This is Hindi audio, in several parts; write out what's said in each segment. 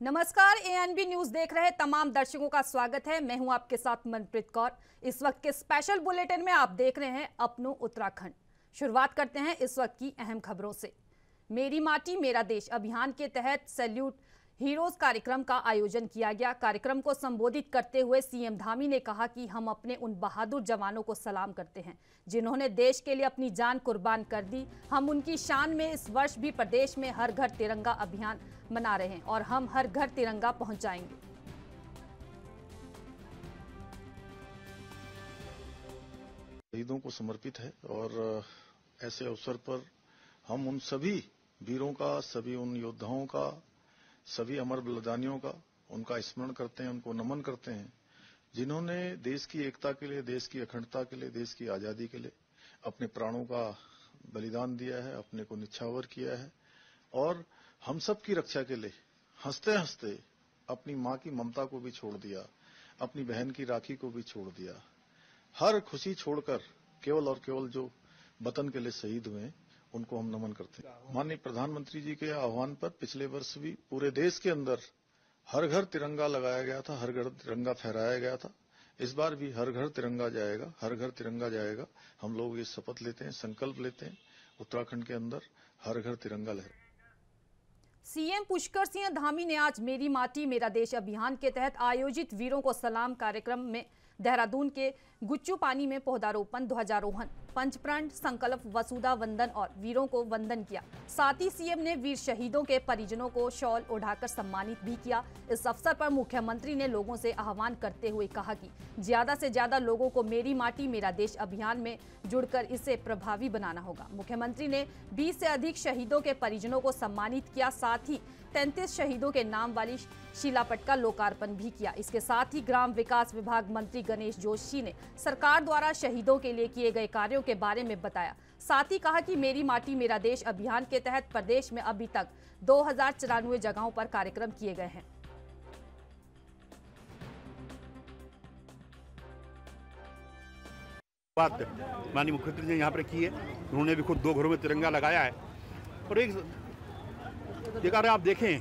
नमस्कार, एएनबी न्यूज देख रहे तमाम दर्शकों का स्वागत है। मैं हूं आपके साथ मनप्रीत कौर। इस वक्त के स्पेशल बुलेटिन में आप देख रहे हैं अपनों उत्तराखंड। शुरुआत करते हैं इस वक्त की अहम खबरों से। मेरी माटी मेरा देश अभियान के तहत सैल्यूट हीरोज कार्यक्रम का आयोजन किया गया। कार्यक्रम को संबोधित करते हुए सीएम धामी ने कहा कि हम अपने उन बहादुर जवानों को सलाम करते हैं जिन्होंने देश के लिए अपनी जान कुर्बान कर दी। हम उनकी शान में इस वर्ष भी प्रदेश में हर घर तिरंगा अभियान मना रहे हैं और हम हर घर तिरंगा पहुंचाएंगे। शहीदों को समर्पित है और ऐसे अवसर पर हम उन सभी वीरों का, सभी उन योद्धाओं का, सभी अमर बलिदानियों का उनका स्मरण करते हैं, उनको नमन करते हैं जिन्होंने देश की एकता के लिए, देश की अखंडता के लिए, देश की आजादी के लिए अपने प्राणों का बलिदान दिया है, अपने को निछावर किया है और हम सब की रक्षा के लिए हंसते हंसते अपनी मां की ममता को भी छोड़ दिया, अपनी बहन की राखी को भी छोड़ दिया। हर खुशी छोड़कर केवल और केवल जो वतन के लिए शहीद हुए उनको हम नमन करते हैं। माननीय प्रधानमंत्री जी के आह्वान पर पिछले वर्ष भी पूरे देश के अंदर हर घर तिरंगा लगाया गया था, हर घर तिरंगा फहराया गया था। इस बार भी हर घर तिरंगा जाएगा, हर घर तिरंगा जाएगा। हम लोग ये शपथ लेते हैं, संकल्प लेते हैं, उत्तराखंड के अंदर हर घर तिरंगा लहराए। सीएम पुष्कर सिंह धामी ने आज मेरी माटी मेरा देश अभियान के तहत आयोजित वीरों को सलाम कार्यक्रम में देहरादून के गुच्चू पानी में पौधारोपण, ध्वजारोहण, पंचप्रण, संकल्प, वसुधा वंदन और वीरों को वंदन किया। साथ ही सीएम ने वीर शहीदों के परिजनों को शॉल ओढ़ाकर सम्मानित भी किया। इस अवसर पर मुख्यमंत्री ने लोगों से आह्वान करते हुए कहा कि ज्यादा से ज्यादा लोगों को मेरी माटी मेरा देश अभियान में जुड़कर इसे प्रभावी बनाना होगा। मुख्यमंत्री ने 20 से अधिक शहीदों के परिजनों को सम्मानित किया। साथ ही 33 शहीदों के नाम वाली शिलापट का लोकार्पण भी किया। इसके साथ ही ग्राम विकास विभाग मंत्री गणेश जोशी ने सरकार द्वारा शहीदों के लिए किए गए कार्यों के बारे में बताया। साथ ही कहा कि मेरी माटी मेरा देश अभियान के तहत प्रदेश में अभी तक 2094 जगहों पर कार्यक्रम किए गए हैं। बात माननीय मुख्यमंत्री ने यहाँ पर की है। उन्होंने भी खुद 2 घरों में तिरंगा लगाया है और एक अगर आप देखें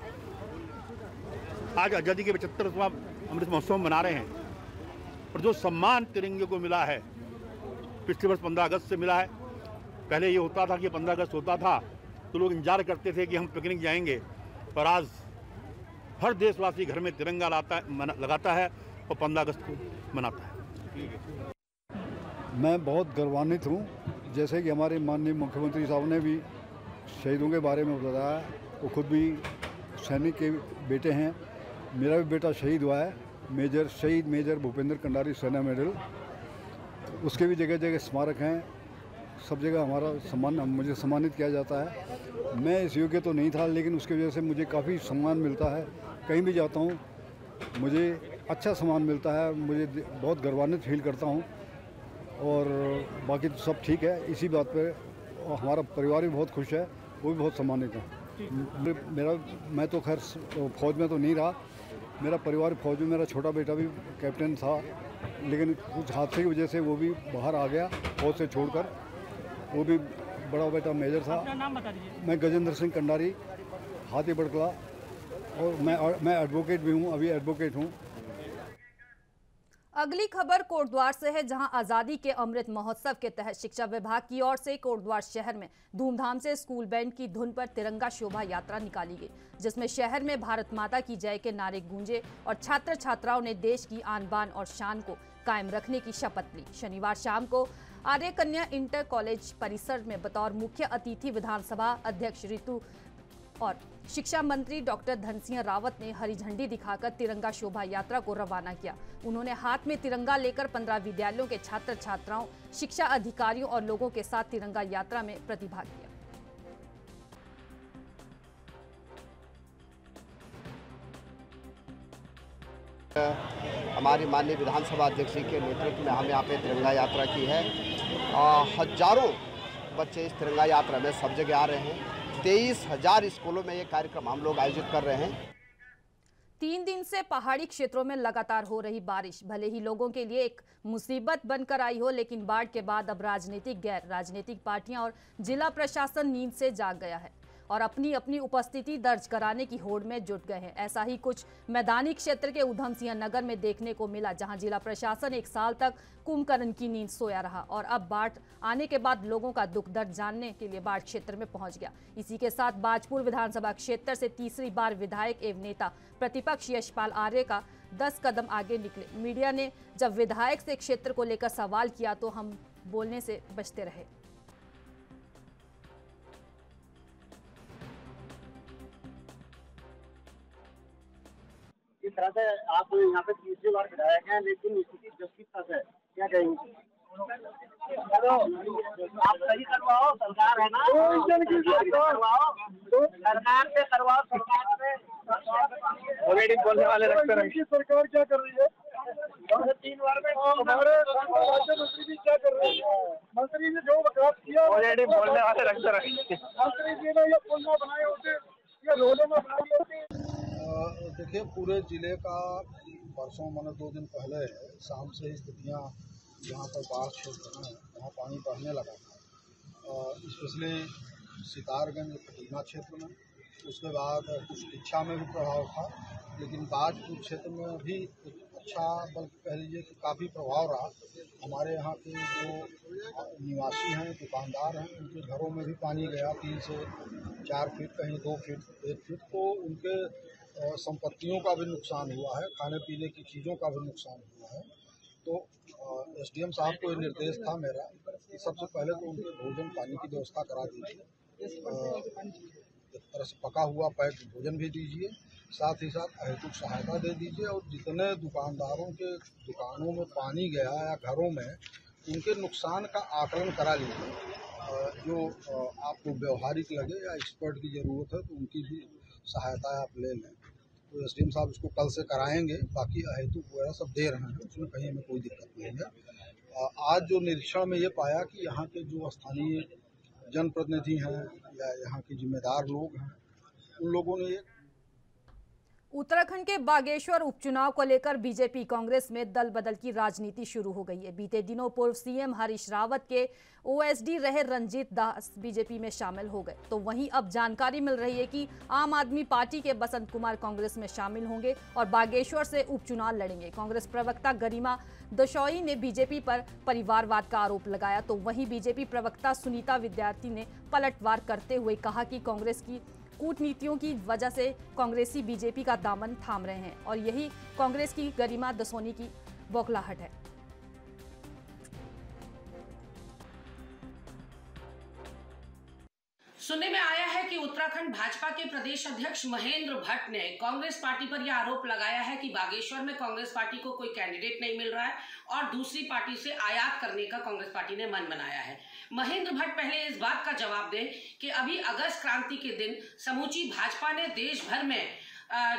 आज आज़ादी के 75वां अमृत महोत्सव मना रहे हैं और जो सम्मान तिरंगे को मिला है पिछले वर्ष 15 अगस्त से मिला है। पहले ये होता था कि 15 अगस्त होता था तो लोग इंतजार करते थे कि हम पिकनिक जाएंगे, पर आज हर देशवासी घर में तिरंगा लगाता है और 15 अगस्त को मनाता है। मैं बहुत गर्वान्वित हूँ, जैसे कि हमारे माननीय मुख्यमंत्री साहब ने भी शहीदों के बारे में बताया। वो खुद भी सैनिक के बेटे हैं। मेरा भी बेटा शहीद हुआ है, शहीद मेजर भूपेंद्र कंडारी सेना मेडल। उसके भी जगह जगह स्मारक हैं, सब जगह हमारा मुझे सम्मानित किया जाता है। मैं इस योग्य तो नहीं था, लेकिन उसकी वजह से मुझे काफ़ी सम्मान मिलता है। कहीं भी जाता हूँ मुझे अच्छा सम्मान मिलता है, मुझे बहुत गर्वान्वित फील करता हूँ और बाकी तो सब ठीक है। इसी बात पर हमारा परिवार भी बहुत खुश है, वो भी बहुत सम्मानित है। मैं तो खैर फौज में तो नहीं रहा, मेरा परिवार फौज में, मेरा छोटा बेटा भी कैप्टन था, लेकिन कुछ हादसे की वजह से वो भी बाहर आ गया फौज से छोड़कर। वो भी बड़ा बेटा मेजर था। अपना नाम बता दीजिए। मैं गजेंद्र सिंह कंडारी, हाथी बड़कला, और मैं एडवोकेट भी हूँ, अभी एडवोकेट हूँ। अगली खबर कोटद्वार से है, जहां आजादी के अमृत महोत्सव के तहत शिक्षा विभाग की ओर से कोटद्वार शहर में धूमधाम से स्कूल बैंड की धुन पर तिरंगा शोभा यात्रा निकाली गई, जिसमें शहर में भारत माता की जय के नारे गूंजे और छात्र छात्राओं ने देश की आन बान और शान को कायम रखने की शपथ ली। शनिवार शाम को आर्य कन्या इंटर कॉलेज परिसर में बतौर मुख्य अतिथि विधानसभा अध्यक्ष ऋतु और शिक्षा मंत्री डॉक्टर धन सिंह रावत ने हरी झंडी दिखाकर तिरंगा शोभा यात्रा को रवाना किया। उन्होंने हाथ में तिरंगा लेकर 15 विद्यालयों के छात्र छात्राओं, शिक्षा अधिकारियों और लोगों के साथ तिरंगा यात्रा में प्रतिभाग किया। हमारी माननीय विधानसभा अध्यक्ष जी के नेतृत्व में हम यहाँ पे तिरंगा यात्रा की है। हजारों बच्चे इस तिरंगा यात्रा में सब जगह आ रहे हैं। 23,000 स्कूलों में ये कार्यक्रम हम लोग आयोजित कर रहे हैं। 3 दिन से पहाड़ी क्षेत्रों में लगातार हो रही बारिश भले ही लोगों के लिए एक मुसीबत बनकर आई हो, लेकिन बाढ़ के बाद अब राजनीतिक, गैर राजनीतिक पार्टियां और जिला प्रशासन नींद से जाग गया है। और अपनी अपनी उपस्थिति दर्ज कराने की होड़ में जुट गए हैं। ऐसा ही कुछ मैदानी क्षेत्र के उधम सिंह नगर में देखने को मिला, जहां जिला प्रशासन 1 साल तक कुंभकर्ण की नींद सोया रहा और अब बाढ़ आने के बाद लोगों का दुख दर्द जानने के लिए बाढ़ क्षेत्र में पहुंच गया। इसी के साथ बाजपुर विधानसभा क्षेत्र से तीसरी बार विधायक एवं नेता प्रतिपक्ष यशपाल आर्य का 10 कदम आगे निकले। मीडिया ने जब विधायक से क्षेत्र को लेकर सवाल किया तो हम बोलने से बचते रहे। इस तरह से आप यहाँ पे तीसरी बार विधायक हैं, लेकिन स्थिति जस्टिस है, क्या कहेंगे? आप सही करवाओ, सरकार है ना, सरकार से करवाओ, सरकार से ऑलरेडी बोलने वाले रखते रहे। सरकार क्या कर रही है? 3 बार में हमारे राज्य मंत्री जी क्या कर रहे हैं? मंत्री ने जो विकास किया ऑलरेडी बोलने वाले रखते रहे। मंत्री जी ने ये पुल न बनाए होते, ये रोडें न बनाई होती। देखिए, पूरे जिले का परसों मैंने 2 दिन पहले शाम से स्थितियाँ जहाँ पर बाढ़ क्षेत्र में वहाँ पानी बढ़ने लगा था, स्पेशली सितारगंज खटीमा क्षेत्र में। उसके बाद कुछ इच्छा में भी प्रभाव था, लेकिन बाजपुर क्षेत्र में भी अच्छा, बल्कि कह लीजिए कि काफ़ी प्रभाव रहा। हमारे यहाँ के जो निवासी हैं, दुकानदार हैं, उनके घरों में भी पानी गया 3 से 4 फीट, कहीं 2 फीट, 1 फीट। तो उनके संपत्तियों का भी नुकसान हुआ है, खाने पीने की चीज़ों का भी नुकसान हुआ है। तो एसडीएम साहब को ये निर्देश था मेरा कि सबसे पहले तो उनके भोजन पानी की व्यवस्था करा दीजिए, एक तरह से पका हुआ पैक भोजन भी दीजिए, साथ ही साथ अहेतुक सहायता दे दीजिए। और जितने दुकानदारों के दुकानों में पानी गया या घरों में, उनके नुकसान का आकलन करा लीजिए। जो आपको व्यवहारिक लगे या एक्सपर्ट की ज़रूरत है तो उनकी भी सहायता आप ले लें। तो एसडीएम साहब इसको कल से कराएंगे। बाकी अहेतुक वगैरह सब दे रहे हैं, उसमें कहीं हमें कोई दिक्कत नहीं है। आज जो निरीक्षण में ये पाया कि यहाँ के जो स्थानीय जनप्रतिनिधि हैं या यहाँ के जिम्मेदार लोग हैं, उन लोगों ने उत्तराखंड के बागेश्वर उपचुनाव को लेकर बीजेपी कांग्रेस में दल बदल की राजनीति शुरू हो गई है। बीते दिनों पूर्व सीएम हरीश रावत के ओएसडी रहे रंजीत दास बीजेपी में शामिल हो गए, तो वहीं अब जानकारी मिल रही है कि आम आदमी पार्टी के बसंत कुमार कांग्रेस में शामिल होंगे और बागेश्वर से उपचुनाव लड़ेंगे। कांग्रेस प्रवक्ता गरिमा दशोई ने बीजेपी पर परिवारवाद का आरोप लगाया, तो वहीं बीजेपी प्रवक्ता सुनीता विद्यार्थी ने पलटवार करते हुए कहा कि कांग्रेस की कूटनीतियों की वजह से कांग्रेसी बीजेपी का दामन थाम रहे हैं और यही कांग्रेस की गरिमा दसोनी की बौखलाहट है। सुनने में आया है कि उत्तराखंड भाजपा के प्रदेश अध्यक्ष महेंद्र भट्ट ने कांग्रेस पार्टी पर यह आरोप लगाया है कि बागेश्वर में कांग्रेस पार्टी को कोई कैंडिडेट नहीं मिल रहा है और दूसरी पार्टी से आयात करने का कांग्रेस पार्टी ने मन बनाया है। महेंद्र भट्ट पहले इस बात का जवाब दें कि अभी अगस्त क्रांति के दिन समूची भाजपा ने देश भर में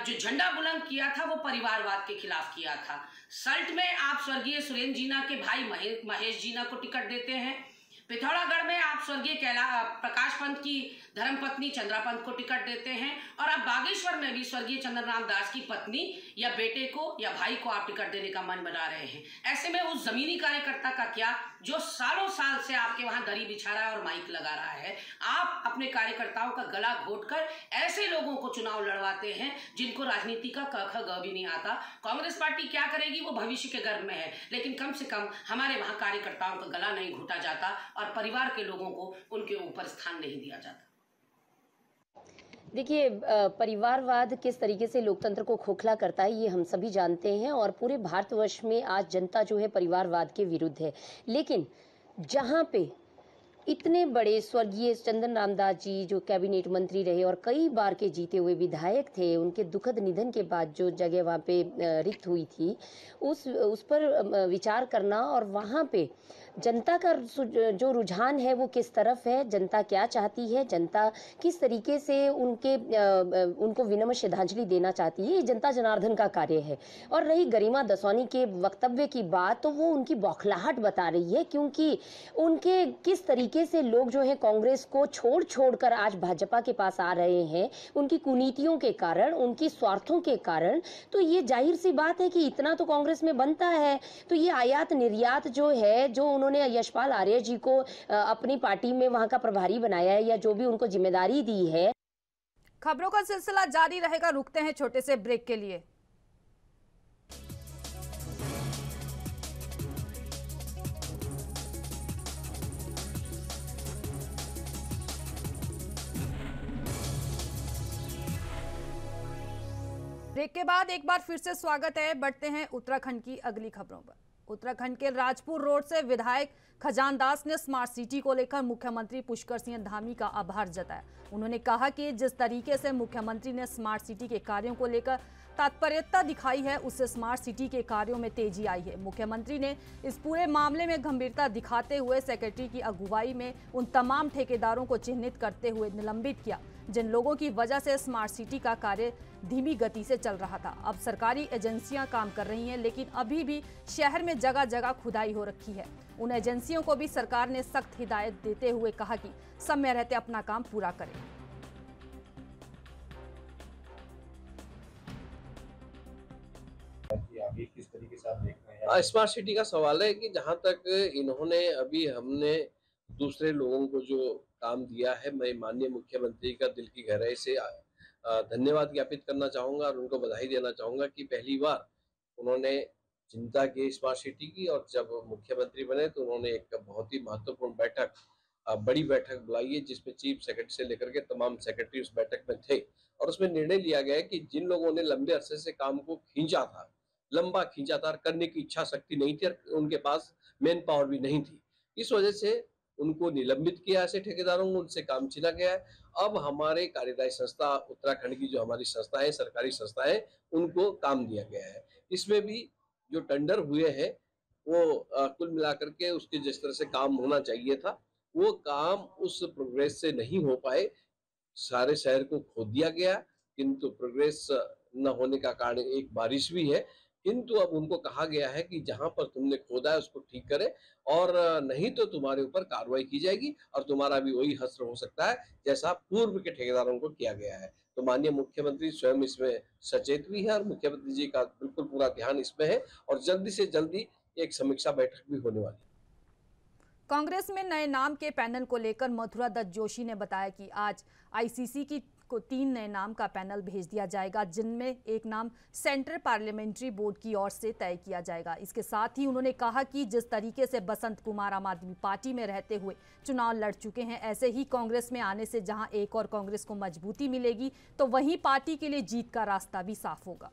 जो झंडा बुलंद किया था वो परिवारवाद के खिलाफ किया था। सल्ट में आप स्वर्गीय सुरेंद्र जीना के भाई महेश जीना को टिकट देते हैं। पिथौरागढ़ में आप स्वर्गीय प्रकाश पंत की धर्मपत्नी चंद्रा पंत को टिकट देते हैं और अब बागेश्वर में भी स्वर्गीय चंद्रराम दास की पत्नी या बेटे को या भाई को आप टिकट देने का मन बना रहे हैं। ऐसे में उस जमीनी कार्यकर्ता का क्या, जो सालों साल से आपके वहां दरी बिछा रहा है और माइक लगा रहा है। आप अपने कार्यकर्ताओं का गला घोटकर ऐसे लोगों को चुनाव लड़वाते हैं जिनको राजनीति का क ख ग भी नहीं आता। कांग्रेस पार्टी क्या करेगी वो भविष्य के गर्भ में है, लेकिन कम से कम हमारे वहां कार्यकर्ताओं का गला नहीं घोटा जाता और परिवार के लोगों को उनके ऊपर स्थान नहीं दिया जाता। देखिए, परिवारवाद किस तरीके से लोकतंत्र को खोखला करता है ये हम सभी जानते हैं और पूरे भारतवर्ष में आज जनता जो है परिवारवाद के विरुद्ध है। लेकिन जहां पे इतने बड़े स्वर्गीय चंदन रामदास जी जो कैबिनेट मंत्री रहे और कई बार के जीते हुए विधायक थे, उनके दुखद निधन के बाद जो जगह वहाँ पे रिक्त हुई थी उस पर विचार करना और वहाँ पे जनता का जो रुझान है वो किस तरफ है, जनता क्या चाहती है, जनता किस तरीके से उनको विनम्र श्रद्धांजलि देना चाहती है, ये जनता जनार्दन का कार्य है। और रही गरिमा दसौनी के वक्तव्य की बात, तो वो उनकी बौखलाहट बता रही है, क्योंकि उनके किस तरीके से लोग जो है कांग्रेस को छोड़ कर आज भाजपा के पास आ रहे हैं, उनकी कुनीतियों के कारण, उनकी स्वार्थों के कारण। तो ये जाहिर सी बात है कि इतना तो कांग्रेस में बनता है। तो ये आयात निर्यात जो है, जो उन्होंने यशपाल आर्य जी को अपनी पार्टी में वहां का प्रभारी बनाया है या जो भी उनको जिम्मेदारी दी है, खबरों का सिलसिला जारी रहेगा, रुकते हैं छोटे से ब्रेक के लिए। ब्रेक के बाद एक बार फिर से स्वागत है। बढ़ते हैं उत्तराखंड की अगली खबरों पर। उत्तराखंड के राजपुर रोड से विधायक खजान दास ने स्मार्ट सिटी को लेकर मुख्यमंत्री पुष्कर सिंह धामी का आभार जताया। उन्होंने कहा कि जिस तरीके से मुख्यमंत्री ने स्मार्ट सिटी के कार्यों को लेकर तत्परता दिखाई है, उससे स्मार्ट सिटी के कार्यों में तेजी आई है। मुख्यमंत्री ने इस पूरे मामले में गंभीरता दिखाते हुए सेक्रेटरी की अगुवाई में उन तमाम ठेकेदारों को चिन्हित करते हुए निलंबित किया, जिन लोगों की वजह से स्मार्ट सिटी का कार्य धीमी गति से चल रहा था। अब सरकारी एजेंसियां काम कर रही हैं, लेकिन अभी भी शहर में जगह जगह खुदाई हो रखी है। उन एजेंसियों को भी सरकार ने सख्त हिदायत देते हुए कहा कि समय रहते अपना काम पूरा करें। किस तरीके से आप देख रहे हैं? स्मार्ट सिटी का सवाल है कि जहां तक इन्होंने अभी हमने दूसरे लोगों को जो काम दिया है, मैं माननीय मुख्यमंत्री का दिल की गहराई से धन्यवाद ज्ञापित करना चाहूंगा और उनको बधाई देना चाहूंगा कि पहली बार उन्होंने चिंता की स्मार्ट सिटी की, और जब मुख्यमंत्री बने तो उन्होंने एक बहुत ही महत्वपूर्ण बैठक, बड़ी बैठक बुलाई है, जिसमें चीफ सेक्रेटरी से लेकर के तमाम सेक्रेटरी उस बैठक में थे। और उसमें निर्णय लिया गया है कि जिन लोगों ने लंबे अरसे से काम को लंबा खींचा था, करने की इच्छा शक्ति नहीं थी और उनके पास मैन पावर भी नहीं थी, इस वजह से उनको निलंबित किया, ऐसे ठेकेदारों को उनसे काम छीना गया है। अब हमारे कार्यदायी संस्था उत्तराखंड की जो हमारी संस्था है, सरकारी संस्था है, उनको काम दिया गया है। इसमें भी जो टेंडर हुए हैं वो कुल मिलाकर के उसके जिस तरह से काम होना चाहिए था, वो काम उस प्रोग्रेस से नहीं हो पाए। सारे शहर को खोद दिया गया, किंतु प्रोग्रेस न होने का कारण एक बारिश भी है। किंतु अब उनको कहा गया है कि जहां पर तुमने खोदा है उसको ठीक करे, और नहीं तो तुम्हारे ऊपर कार्रवाई की जाएगी और तुम्हारा भी वही हश्र हो सकता है जैसा पूर्व के ठेकेदारों को किया गया है। तो माननीय मुख्यमंत्री स्वयं इसमें सचेत भी है और मुख्यमंत्री जी का बिल्कुल पूरा ध्यान इसमें है, और जल्दी से जल्दी एक समीक्षा बैठक भी होने वाली है। कांग्रेस में नए नाम के पैनल को लेकर मथुरा दत्त जोशी ने बताया कि आज आईसीसी को 3 नए नाम का पैनल भेज दिया जाएगा, जिनमें एक नाम सेंट्रल पार्लियामेंट्री बोर्ड की ओर से तय किया जाएगा। इसके साथ ही उन्होंने कहा कि जिस तरीके से बसंत कुमार आम आदमी पार्टी में रहते हुए चुनाव लड़ चुके हैं, ऐसे ही कांग्रेस में आने से जहां एक और कांग्रेस को मजबूती मिलेगी, तो वहीं पार्टी के लिए जीत का रास्ता भी साफ होगा।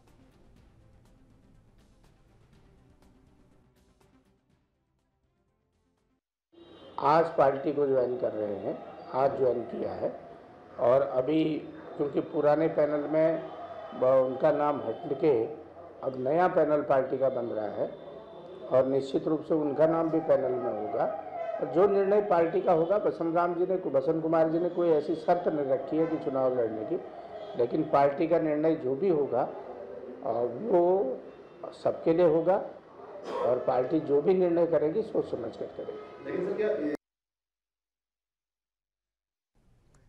आज पार्टी को ज्वाइन कर रहे हैं, आज ज्वाइन किया है, और अभी क्योंकि पुराने पैनल में उनका नाम हट के अब नया पैनल पार्टी का बन रहा है, और निश्चित रूप से उनका नाम भी पैनल में होगा। और जो निर्णय पार्टी का होगा, बसंत कुमार जी ने कोई ऐसी शर्त नहीं रखी है कि चुनाव लड़ने की, लेकिन पार्टी का निर्णय जो भी होगा वो सबके लिए होगा, और पार्टी जो भी निर्णय करेगी सोच समझ कर करेगी।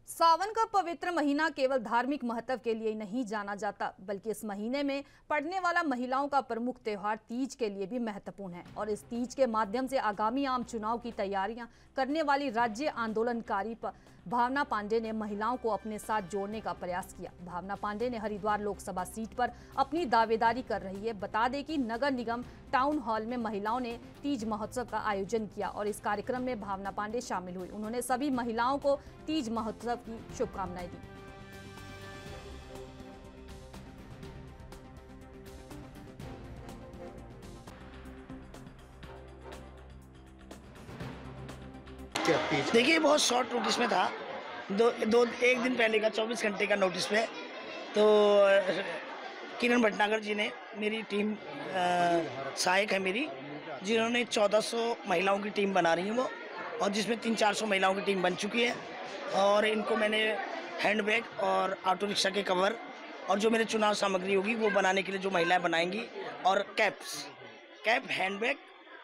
सावन का पवित्र महीना केवल धार्मिक महत्व के लिए नहीं जाना जाता, बल्कि इस महीने में पड़ने वाला महिलाओं का प्रमुख त्योहार तीज के लिए भी महत्वपूर्ण है। और इस तीज के माध्यम से आगामी आम चुनाव की तैयारियां करने वाली राज्य आंदोलनकारी भावना पांडे ने महिलाओं को अपने साथ जोड़ने का प्रयास किया। भावना पांडे ने हरिद्वार लोकसभा सीट पर अपनी दावेदारी कर रही है। बता दें कि नगर निगम टाउन हॉल में महिलाओं ने तीज महोत्सव का आयोजन किया और इस कार्यक्रम में भावना पांडे शामिल हुई। उन्होंने सभी महिलाओं को तीज महोत्सव की शुभकामनाएं दी। देखिए, बहुत शॉर्ट नोटिस में था, एक दिन पहले का 24 घंटे का नोटिस पे। तो किरण भटनागर जी ने, मेरी टीम सहायक है मेरी, जिन्होंने 1400 महिलाओं की टीम बना रही है वो, और जिसमें 300-400 महिलाओं की टीम बन चुकी है। और इनको मैंने हैंडबैग और ऑटो रिक्शा के कवर और जो मेरे चुनाव सामग्री होगी वो बनाने के लिए जो महिलाएं बनाएंगी, और कैप, हैंडबैग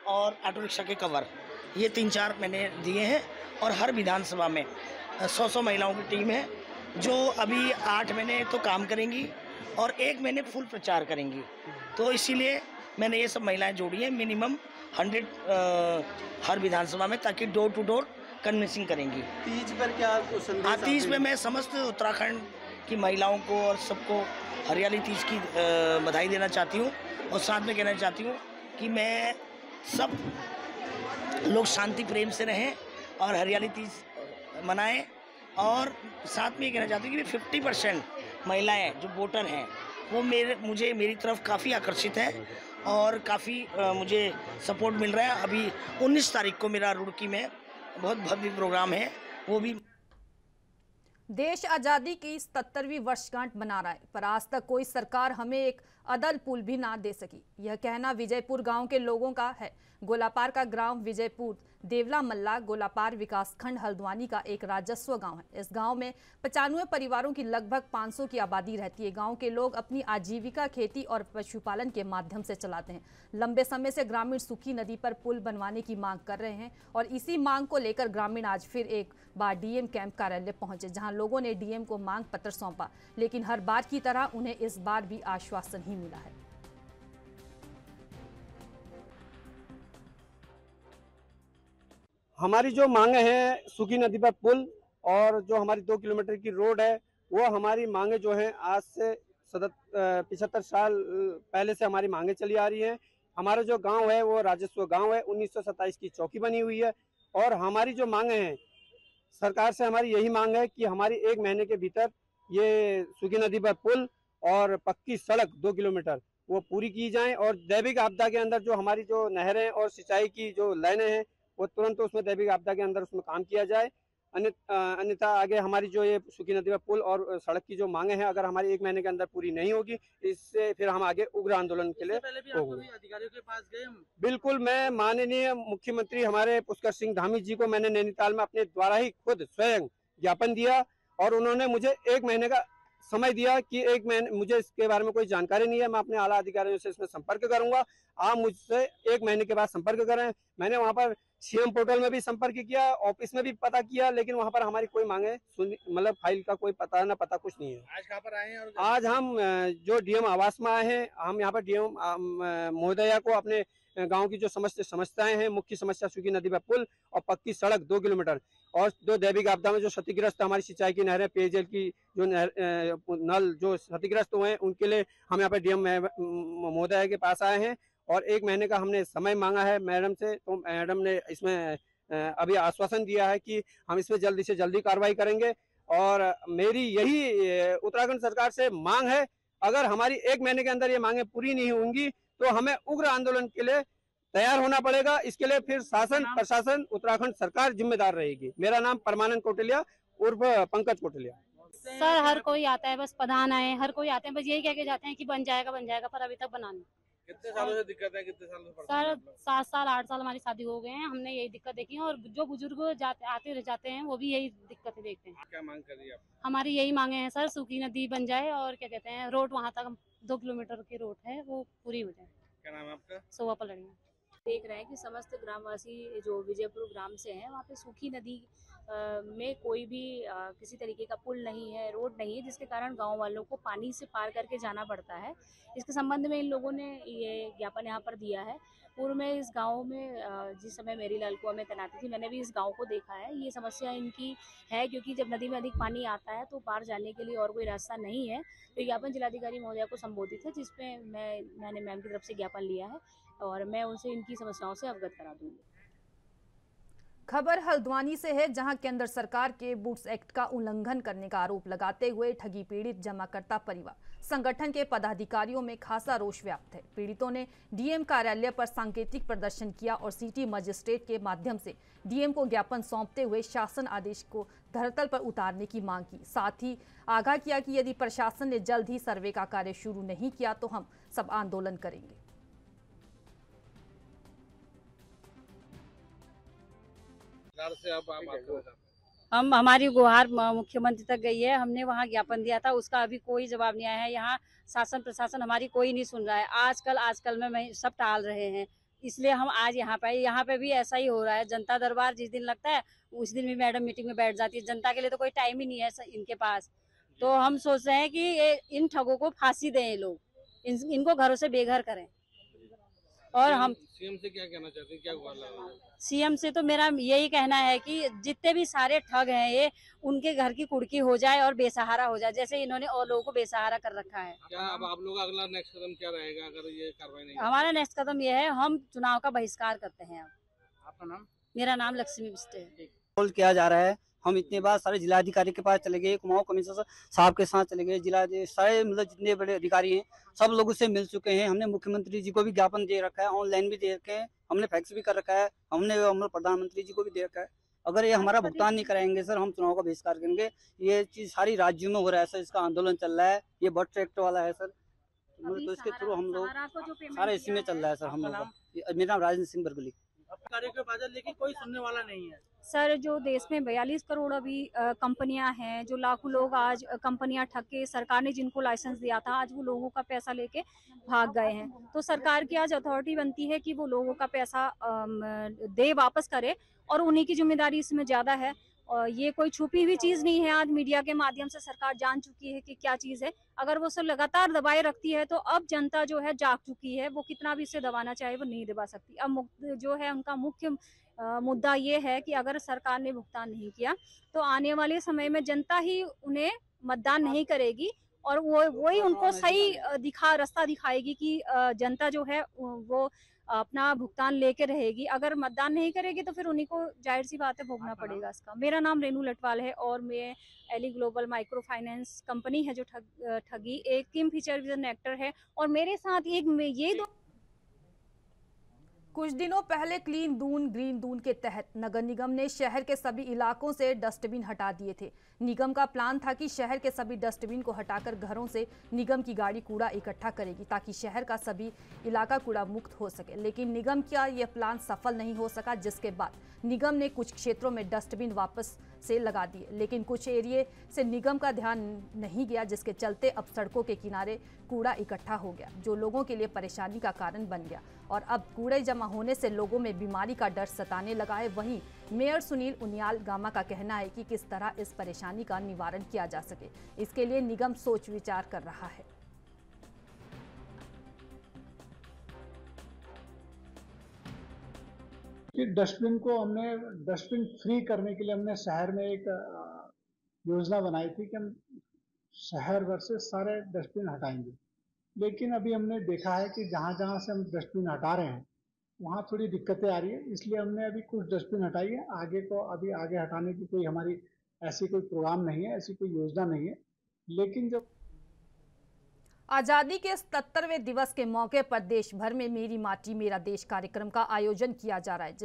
और ऑटो रिक्शा के कवर, ये 3-4 मैंने दिए हैं। और हर विधानसभा में 100 महिलाओं की टीम है, जो अभी 8 महीने तो काम करेंगी और 1 महीने फुल प्रचार करेंगी। तो इसीलिए मैंने ये सब महिलाएं जोड़ी हैं, मिनिमम 100 हर विधानसभा में, ताकि डोर टू डोर कन्विंसिंग करेंगी। तीज पर क्या संदेश? तीज में मैं समस्त उत्तराखंड कि महिलाओं को और सबको हरियाली तीज की बधाई देना चाहती हूँ और साथ में कहना चाहती हूँ कि मैं सब लोग शांति प्रेम से रहें और हरियाली तीज मनाएं। और साथ में ये कहना चाहती हूँ कि 50% महिलाएं जो वोटर हैं वो मेरी तरफ काफ़ी आकर्षित है और काफ़ी मुझे सपोर्ट मिल रहा है। अभी 19 तारीख को मेरा रुड़की में बहुत भव्य प्रोग्राम है, वो भी। देश आज़ादी की 77वीं वर्षगांठ मना रहा है, पर आज तक कोई सरकार हमें एक अदल पुल भी ना दे सकी। यह कहना विजयपुर गांव के लोगों का है। गोलापार का ग्राम विजयपुर देवला मल्ला गोलापार विकासखंड हल्द्वानी का एक राजस्व गांव है। इस गांव में 95 परिवारों की लगभग 500 की आबादी रहती है। गांव के लोग अपनी आजीविका खेती और पशुपालन के माध्यम से चलाते हैं। लंबे समय से ग्रामीण सुखी नदी पर पुल बनवाने की मांग कर रहे हैं और इसी मांग को लेकर ग्रामीण आज फिर एक बार डीएम कैंप कार्यालय पहुंचे, जहां लोगों ने डीएम को मांग पत्र सौंपा, लेकिन हर बार की तरह उन्हें इस बार भी आश्वासन ही मिला है। हमारी जो मांगे हैं सूखी नदी पर पुल और जो हमारी 2 किलोमीटर की रोड है, वो हमारी मांगे जो हैं आज से 75 साल पहले से हमारी मांगे चली आ रही हैं। हमारा जो गांव है वो राजस्व गांव है, 1927 की चौकी बनी हुई है और हमारी जो मांगे हैं सरकार से हमारी यही मांग है कि हमारी 1 महीने के भीतर ये सूखी नदी पर पुल और पक्की सड़क 2 किलोमीटर वो पूरी की जाएं और दैविक आपदा के अंदर जो हमारी जो नहरें और सिंचाई की जो लाइनें हैं वो तुरंत उसमें दैविक आपदा के अंदर उसमें काम किया जाए। अन्यथा आगे हमारी जो ये सूखी नदी पर पुल और सड़क की जो मांगे हैं अगर हमारी 1 महीने के अंदर पूरी नहीं होगी, इससे फिर हम आगे उग्र आंदोलन के लिए अधिकारियों के पास गए हम। बिल्कुल, मैं माननीय मुख्यमंत्री हमारे पुष्कर सिंह धामी जी को मैंने नैनीताल में अपने द्वारा ही खुद स्वयं ज्ञापन दिया और उन्होंने मुझे 1 महीने का समय दिया कि 1 महीने, मुझे इसके बारे में कोई जानकारी नहीं है, मैं अपने आला अधिकारियों से इसमें संपर्क करूंगा, आप मुझसे 1 महीने के बाद संपर्क करें। मैंने वहां पर सीएम पोर्टल में भी संपर्क किया, ऑफिस में भी पता किया, लेकिन वहां पर हमारी कोई मांगे मतलब फाइल का कोई पता न पता कुछ नहीं है। आज कहाँ पर आए हैं? और आज हम जो डीएम आवास में आए हैं, हम यहाँ पर डीएम महोदया को अपने गांव की जो समस्त समस्याएं हैं, मुख्य समस्या सूखी नदी पर पुल और पक्की सड़क 2 किलोमीटर और 2 दैविक आपदा में जो क्षतिग्रस्त हमारी सिंचाई की नहरें, पेयजल की जो नल जो क्षतिग्रस्त हुए हैं, उनके लिए हम यहाँ पर डीएम महोदया के पास आए हैं और 1 महीने का हमने समय मांगा है मैडम से। तो मैडम ने इसमें अभी आश्वासन दिया है कि हम इसमें जल्दी से जल्दी कार्रवाई करेंगे और मेरी यही उत्तराखंड सरकार से मांग है, अगर हमारी 1 महीने के अंदर ये मांगे पूरी नहीं होंगी तो हमें उग्र आंदोलन के लिए तैयार होना पड़ेगा। इसके लिए फिर शासन प्रशासन उत्तराखंड सरकार जिम्मेदार रहेगी। मेरा नाम परमानंद कोटलिया उर्फ पंकज कोटलिया। सर हर कोई आता है, बस प्रधान आए, हर कोई आते हैं, बस यही कह के जाते हैं कि बन जाएगा, पर अभी तक बना नहीं। कितने सालों से दिक्कत है? कितने सालों से? सर 7 साल 8 साल हमारी शादी हो गए हैं, हमने यही दिक्कत देखी है और जो बुजुर्ग आते रह जाते हैं वो भी यही दिक्कतें देखते हैं। क्या मांग कर रही है आप? हमारी यही मांगे हैं सर, सूखी नदी बन जाए और क्या कहते हैं रोड वहाँ तक 2 किलोमीटर की रोड है वो पूरी हो जाए। क्या नाम है आपका? सोवा पलड़िया। देख रहे हैं कि समस्त ग्रामवासी जो विजयपुर ग्राम से हैं वहाँ पे सूखी नदी में कोई भी किसी तरीके का पुल नहीं है, रोड नहीं है, जिसके कारण गांव वालों को पानी से पार करके जाना पड़ता है। इसके संबंध में इन लोगों ने ये ज्ञापन यहाँ पर दिया है। पूर्व में इस गांव में जिस समय मेरी लालकुआ में तैनाती थी, मैंने भी इस गांव को देखा है। ये समस्या इनकी है क्योंकि जब नदी में अधिक पानी आता है तो पार जाने के लिए और कोई रास्ता नहीं है। तो ज्ञापन जिलाधिकारी महोदया को संबोधित है, जिसमें मैंने मैम की तरफ से ज्ञापन लिया है और मैं उनसे इनकी समस्याओं से अवगत करा दूंगी। खबर हल्द्वानी से है, जहां केंद्र सरकार के बूट्स एक्ट का उल्लंघन करने का आरोप लगाते हुए ठगी पीड़ित जमाकर्ता परिवार संगठन के पदाधिकारियों में खासा रोष व्याप्त है। पीड़ितों ने डीएम कार्यालय पर सांकेतिक प्रदर्शन किया और सिटी मजिस्ट्रेट के माध्यम से डीएम को ज्ञापन सौंपते हुए शासन आदेश को धरातल पर उतारने की मांग की। साथ ही आगाह किया कि यदि प्रशासन ने जल्द ही सर्वे का कार्य शुरू नहीं किया तो हम सब आंदोलन करेंगे। से आप हम हमारी गुहार मुख्यमंत्री तक गई है, हमने वहाँ ज्ञापन दिया था, उसका अभी कोई जवाब नहीं आया है। यहाँ शासन प्रशासन हमारी कोई नहीं सुन रहा है। आजकल में सब टाल रहे हैं, इसलिए हम आज यहाँ पे भी ऐसा ही हो रहा है। जनता दरबार जिस दिन लगता है उस दिन भी मैडम मीटिंग में बैठ जाती है। जनता के लिए तो कोई टाइम ही नहीं है इनके पास। तो हम सोच रहे हैं कि इन ठगों को फांसी दें, लोग इनको घरों से बेघर करें। और हम सीएम से क्या कहना चाहते हैं, क्या गुहार लगा? सीएम से तो मेरा यही कहना है कि जितने भी सारे ठग हैं ये उनके घर की कुड़की हो जाए और बेसहारा हो जाए, जैसे इन्होंने और लोगों को बेसहारा कर रखा है। क्या अब आप लोग अगला नेक्स्ट कदम क्या रहेगा अगर ये कार्रवाई नहीं? हमारा नेक्स्ट कदम ये है, हम चुनाव का बहिष्कार करते हैं। आपका नाम? मेरा नाम लक्ष्मी बिस्टे है। कॉल किया जा रहा है, हम इतने बार सारे जिलाधिकारी के पास चले गए, कुमाऊं कमिश्नर साहब के साथ चले गए, सारे मतलब जितने बड़े अधिकारी हैं सब लोगों से मिल चुके हैं। हमने मुख्यमंत्री जी को भी ज्ञापन दे रखा है, ऑनलाइन भी दे रखे हैं, हमने फैक्स भी कर रखा है, हमने प्रधानमंत्री जी को भी दे रखा है। अगर ये हमारा भुगतान नहीं कराएंगे सर, हम चुनाव का बहिष्कार करेंगे। ये चीज सारी राज्यों में हो रहा है सर, इसका आंदोलन चल रहा है, ये बट ट्रैक्टर वाला है सर, तो इसके थ्रू हम लोग सारा इसी में चल रहा है सर। हम लोग, मेरा नाम राजेंद्र सिंह बरगुली। लेकिन कोई सुनने वाला नहीं है सर। जो देश में 42 करोड़ अभी कंपनियां हैं, जो लाखों लोग आज कंपनियां ठग के, सरकार ने जिनको लाइसेंस दिया था आज वो लोगों का पैसा लेके भाग गए हैं। तो सरकार की आज अथॉरिटी बनती है कि वो लोगों का पैसा दे, वापस करे, और उन्हीं की जिम्मेदारी इसमें ज़्यादा है। और ये कोई छुपी हुई चीज़ नहीं है, आज मीडिया के माध्यम से सरकार जान चुकी है कि क्या चीज़ है। अगर वो सब लगातार दबाए रखती है तो अब जनता जो है जाग चुकी है, वो कितना भी इसे दबाना चाहे वो नहीं दबा सकती। अब जो है उनका मुख्य मुद्दा ये है कि अगर सरकार ने भुगतान नहीं किया तो आने वाले समय में जनता ही उन्हें मतदान नहीं करेगी, और वही उनको सही रास्ता दिखाएगी कि जनता जो है वो अपना भुगतान लेके रहेगी। अगर मतदान नहीं करेगी तो फिर उन्हीं को जाहिर सी बात है भोगना पड़ेगा इसका। मेरा नाम रेनू लटवाल है और मैं Ellie global microfinance company है जो ठगी एक किम फीचर विजन एक्टर है, और मेरे साथ ये दो कुछ दिनों पहले क्लीन दून ग्रीन दून के तहत नगर निगम ने शहर के सभी इलाकों से डस्टबिन हटा दिए थे। निगम का प्लान था कि शहर के सभी डस्टबिन को हटाकर घरों से निगम की गाड़ी कूड़ा इकट्ठा करेगी ताकि शहर का सभी इलाका कूड़ा मुक्त हो सके, लेकिन निगम का यह प्लान सफल नहीं हो सका, जिसके बाद निगम ने कुछ क्षेत्रों में डस्टबिन वापस से लगा दिए, लेकिन कुछ एरिए से निगम का ध्यान नहीं गया, जिसके चलते अब सड़कों के किनारे कूड़ा इकट्ठा हो गया, जो लोगों के लिए परेशानी का कारण बन गया। और अब कूड़े जमा होने से लोगों में बीमारी का डर सताने लगा है। वहीं मेयर सुनील उनियाल गामा का कहना है कि किस तरह इस परेशानी का निवारण किया जा सके, इसके लिए निगम सोच विचार कर रहा है। डस्टबिन को हमने डस्टबिन फ्री करने के लिए हमने शहर में एक योजना बनाई थी कि हम शहर भर से सारे डस्टबिन हटाएंगे, लेकिन अभी हमने देखा है कि जहाँ जहाँ से हम डस्टबिन हटा रहे हैं वहाँ थोड़ी दिक्कतें आ रही है, इसलिए हमने अभी कुछ डस्टबिन हटाई है। अभी आगे हटाने की कोई हमारी ऐसी कोई प्रोग्राम नहीं है, ऐसी कोई योजना नहीं है। लेकिन जब आज़ादी के 77वें दिवस के मौके पर देश भर में मेरी माटी मेरा देश कार्यक्रम का आयोजन किया जा रहा है,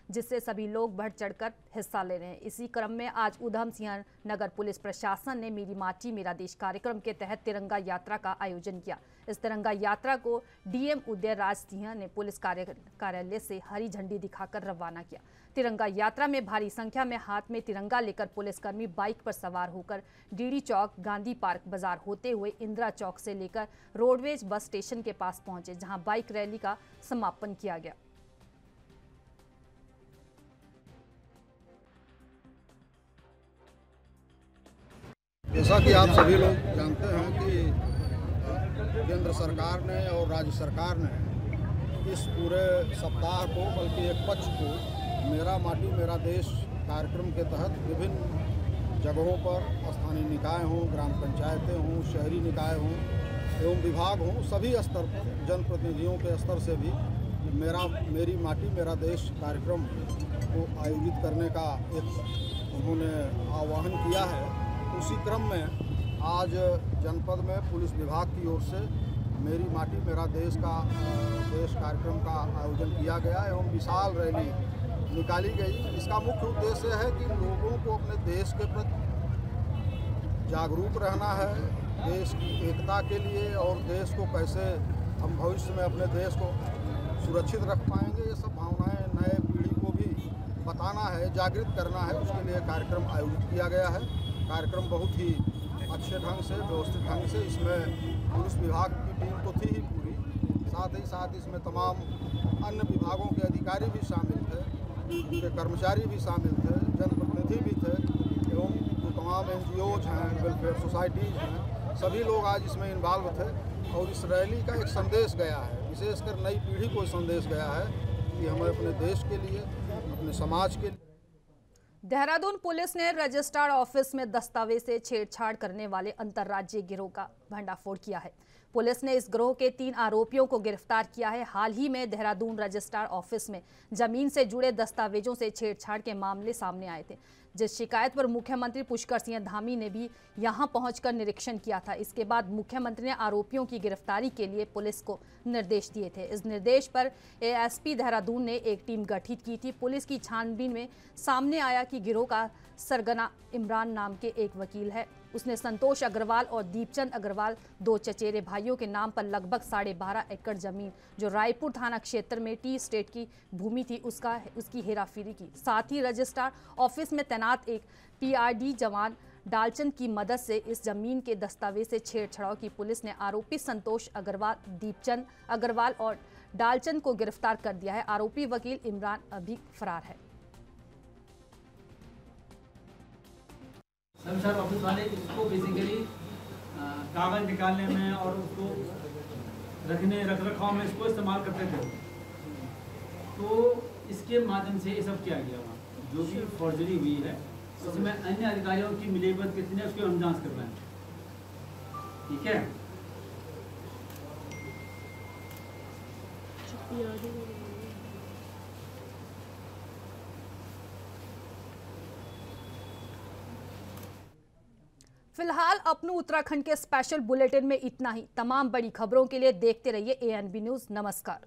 जिससे सभी लोग बढ़ चढ़कर हिस्सा ले रहे हैं। इसी क्रम में आज उधम सिंह नगर पुलिस प्रशासन ने मेरी माटी मेरा देश कार्यक्रम के तहत तिरंगा यात्रा का आयोजन किया। इस तिरंगा यात्रा को डीएम उदय राज सिंह ने पुलिस कार्यालय से हरी झंडी दिखाकर रवाना किया। तिरंगा यात्रा में भारी संख्या में हाथ में तिरंगा लेकर पुलिसकर्मी बाइक पर सवार होकर डीडी चौक, गांधी पार्क बाजार होते हुए इंदिरा चौक से लेकर रोडवेज बस स्टेशन के पास पहुंचे, जहां बाइक रैली का समापन किया गया। जैसा कि आप सभी लोग जानते हैं कि केंद्र सरकार ने और राज्य सरकार ने इस पूरे सप्ताह को, बल्कि एक पक्ष को मेरा माटी मेरा देश कार्यक्रम के तहत विभिन्न जगहों पर स्थानीय निकाय हों, ग्राम पंचायतें हों, शहरी निकाय हों एवं विभाग हों, सभी स्तर पर जनप्रतिनिधियों के स्तर से भी मेरी माटी मेरा देश कार्यक्रम को आयोजित करने का एक उन्होंने आह्वान किया है। उसी क्रम में आज जनपद में पुलिस विभाग की ओर से मेरी माटी मेरा देश कार्यक्रम का आयोजन किया गया एवं विशाल रैली निकाली गई। इसका मुख्य उद्देश्य है कि लोगों को अपने देश के प्रति जागरूक रहना है, देश की एकता के लिए, और देश को कैसे हम भविष्य में अपने देश को सुरक्षित रख पाएंगे, ये सब भावनाएं नए पीढ़ी को भी बताना है, जागृत करना है। उसके लिए कार्यक्रम आयोजित किया गया है। कार्यक्रम बहुत ही अच्छे ढंग से, व्यवस्थित ढंग से, इसमें पुलिस विभाग की टीम तो थी ही पूरी, साथ ही साथ इसमें तमाम अन्य विभागों के अधिकारी भी शामिल थे, उनके कर्मचारी भी शामिल थे, जनप्रतिनिधि भी थे एवं जो तमाम NGOज हैं, वेलफेयर सोसाइटीज़ हैं, सभी लोग आज इसमें इन्वॉल्व थे। और इस रैली का एक संदेश गया है, विशेषकर नई पीढ़ी को संदेश गया है कि हमें अपने देश के लिए, अपने समाज के लिए। देहरादून पुलिस ने रजिस्ट्रार ऑफिस में दस्तावेज से छेड़छाड़ करने वाले अंतर्राज्यीय गिरोह का भंडाफोड़ किया है। पुलिस ने इस गिरोह के 3 आरोपियों को गिरफ्तार किया है। हाल ही में देहरादून रजिस्ट्रार ऑफिस में जमीन से जुड़े दस्तावेजों से छेड़छाड़ के मामले सामने आए थे, जिस शिकायत पर मुख्यमंत्री पुष्कर सिंह धामी ने भी यहां पहुंचकर निरीक्षण किया था। इसके बाद मुख्यमंत्री ने आरोपियों की गिरफ्तारी के लिए पुलिस को निर्देश दिए थे। इस निर्देश पर एएसपी देहरादून ने एक टीम गठित की थी। पुलिस की छानबीन में सामने आया कि गिरोह का सरगना इमरान नाम के एक वकील है। उसने संतोष अग्रवाल और दीपचंद अग्रवाल 2 चचेरे भाइयों के नाम पर लगभग 12.5 एकड़ जमीन जो रायपुर थाना क्षेत्र में टी स्टेट की भूमि थी उसकी हेराफेरी की। साथ ही रजिस्ट्रार ऑफिस में तैनात एक पीआरडी जवान डालचंद की मदद से इस जमीन के दस्तावेज से छेड़छाड़ की। पुलिस ने आरोपी संतोष अग्रवाल, दीपचंद अग्रवाल और डालचंद को गिरफ्तार कर दिया है। आरोपी वकील इमरान अभी फरार है। रजिस्ट्रार ऑफिस वाले इसको बेसिकली कागज निकालने में और उसको रख रखाव में इसको इस्तेमाल करते थे। तो इसके माध्यम से ये सब किया गया वहाँ जो भी फॉर्जरी हुई है उसमें अन्य अधिकारियों की मिलीभगत कितनी है उसको हम जांच कर रहे हैं। ठीक है। फिलहाल अपनू उत्तराखंड के स्पेशल बुलेटिन में इतना ही। तमाम बड़ी खबरों के लिए देखते रहिए ANB न्यूज़। नमस्कार।